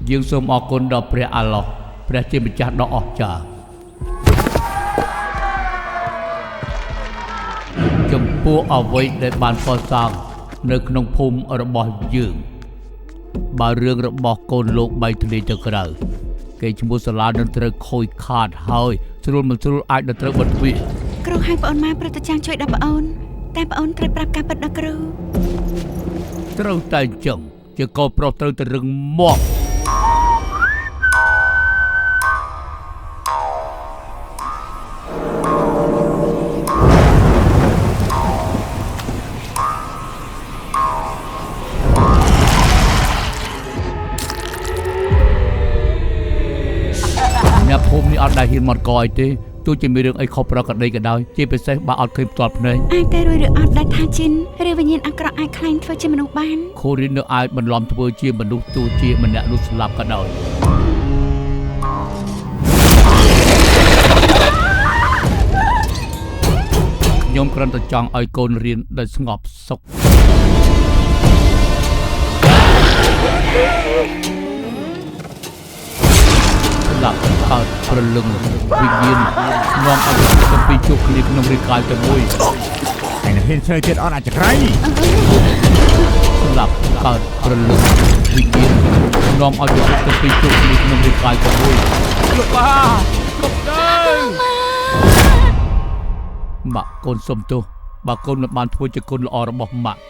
យើងសូមអរគុណដល់ព្រះអាឡោះព្រះជាម្ចាស់ដ៏អស្ចារ្យចំពោះអ្វីដែលបានកសាងនៅក្នុងភូមិរបស់យើងបើរឿងរបស់កូនលោកបីធ្លាយទៅក្រៅគេឈ្មោះសាលានឹងត្រូវខូចខាតហើយស្រួលមិនស្រួលអាចនឹងត្រូវបិទទ្វារគ្រូឲ្យប្អូនមកប្រតិចាំងជួយដល់ប្អូនតែប្អូនត្រូវប្រាប់ការពិតដល់គ្រូត្រូវតែអញ្ចឹងជាកូនប្រុសត្រូវតែរឹងមាំអ្នកភូមិនេះអត់ដែលហ៊ានមកកអីទេទោះជាមានរឿងអីខុសប្រក្រតីក៏ដោយជាពិសេសបើអត់ឃើញផ្ទាល់ភ្នែកអាចតែរួចឬអត់ដាច់ថាជីនឬវិញ្ញាណអាក្រក់អាចខ្លាញ់ធ្វើជាមនុស្សបានខូរីននៅអាចបន្លំធ្វើជាមនុស្សទោះជាម្នាក់នោះស្លាប់ក៏ដោយខ្ញុំគ្រាន់តែចង់ឲ្យកូនរៀនដោយស្ងប់សុខដាក់កើតព្រលឹងវិញ្ញាណនាំឲ្យទៅពីជួបគ្នាក្នុងរាងកាយតែមួយហើយនឹងហ៊ានឆ្លើយទៀតអត់អាចក្រៃសម្រាប់កើតព្រលឹងវិញ្ញាណនាំឲ្យទៅពីជួបគ្នាក្នុងរាងកាយតែមួយលោកទៅម៉ាក់កូនសុំទោសបើកូនមិនបានធ្វើជាគុណល្អរបស់ម៉ាក់